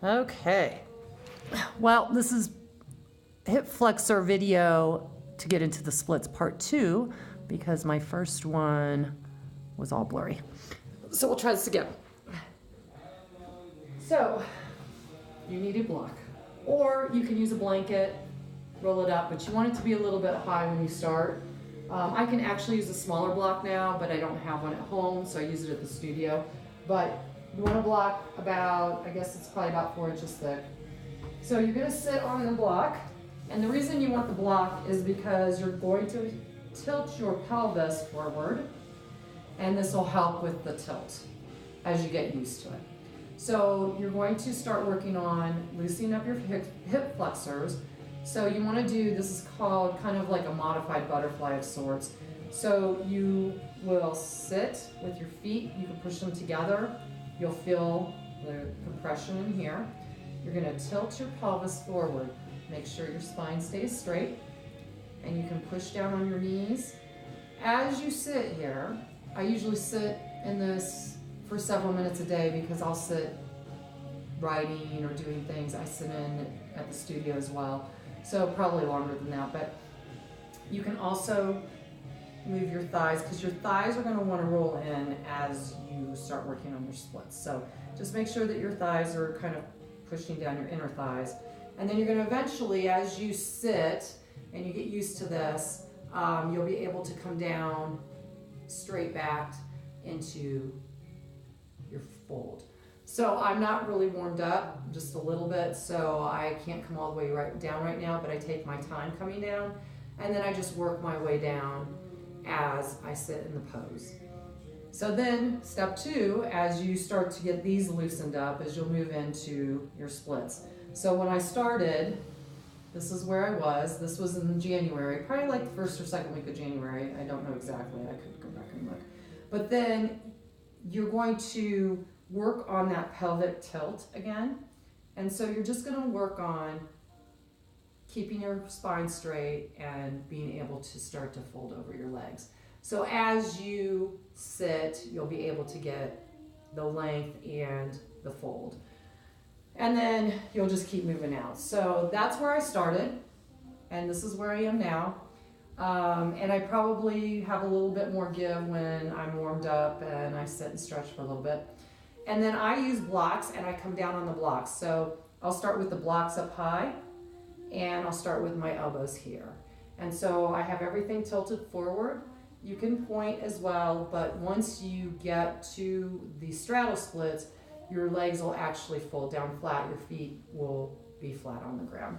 Okay. Well, this is hip flexor video to get into the splits part 2 because my first one was all blurry. So we'll try this again. So you need a block, or you can use a blanket, roll it up, but you want it to be a little bit high when you start. I can actually use a smaller block now, but I don't have one at home, so I use it at the studio. But you want a block about, I guess it's probably about 4 inches thick. So you're gonna sit on the block, and the reason you want the block is because you're going to tilt your pelvis forward, and this will help with the tilt as you get used to it. So you're going to start working on loosening up your hip flexors. So you want to do, this is called kind of like a modified butterfly of sorts. So you will sit with your feet, you can push them together. You'll feel the compression in here. You're going to tilt your pelvis forward. Make sure your spine stays straight. And you can push down on your knees. As you sit here, I usually sit in this for several minutes a day because I'll sit writing or doing things. I sit in at the studio as well. So probably longer than that, but you can also move your thighs because your thighs are going to want to roll in as you start working on your splits. So just make sure that your thighs are kind of pushing down your inner thighs. And then you're going to eventually, as you sit and you get used to this, you'll be able to come down straight back into your fold. So I'm not really warmed up, just a little bit, so I can't come all the way down right now, but I take my time coming down, and then I just work my way down as I sit in the pose. So then step 2, as you start to get these loosened up, is you'll move into your splits. So when I started, this is where I was. This was in January, probably like the first or second week of January. I don't know exactly, I could go back and look. But then you're going to work on that pelvic tilt again. And so you're just gonna work on keeping your spine straight and being able to start to fold over your legs. So as you sit, you'll be able to get the length and the fold. And then you'll just keep moving out. So that's where I started, and this is where I am now. And I probably have a little bit more give when I'm warmed up and I sit and stretch for a little bit. And then I use blocks and I come down on the blocks. So I'll start with the blocks up high and I'll start with my elbows here. And so I have everything tilted forward. You can point as well, but once you get to the straddle splits, your legs will actually fold down flat. Your feet will be flat on the ground.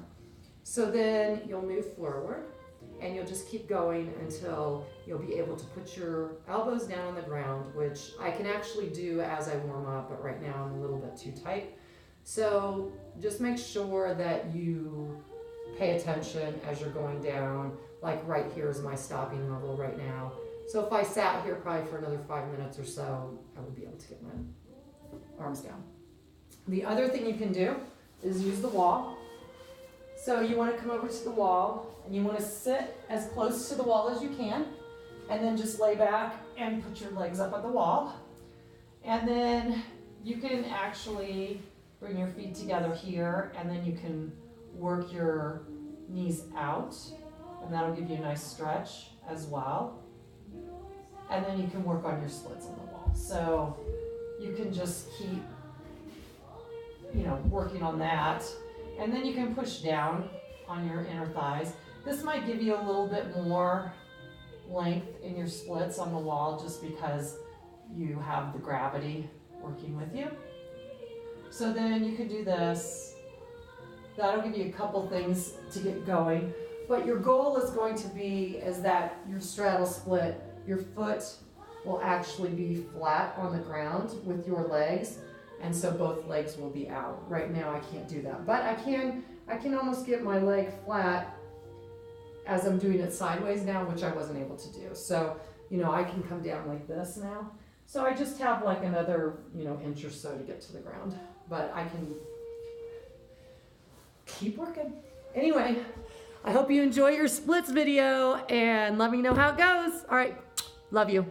So then you'll move forward and you'll just keep going until you'll be able to put your elbows down on the ground, which I can actually do as I warm up, but right now I'm a little bit too tight. So just make sure that you pay attention as you're going down. Like right here is my stopping level right now. So if I sat here probably for another 5 minutes or so, I would be able to get my arms down. The other thing you can do is use the wall. So you want to come over to the wall and you want to sit as close to the wall as you can, and then just lay back and put your legs up on the wall. And then you can actually bring your feet together here, and then you can work your knees out, and that'll give you a nice stretch as well. And then you can work on your splits on the wall. So you can just keep, working on that. And then you can push down on your inner thighs. This might give you a little bit more length in your splits on the wall just because you have the gravity working with you. So then you can do this. That'll give you a couple things to get going. But your goal is going to be is that your straddle split, your foot will actually be flat on the ground with your legs, and so both legs will be out. Right now I can't do that, but I can almost get my leg flat as I'm doing it sideways now, which I wasn't able to do. So, I can come down like this now. So I just have like another, inch or so to get to the ground, but I can keep working. Anyway, I hope you enjoy your splits video and let me know how it goes. All right, love you.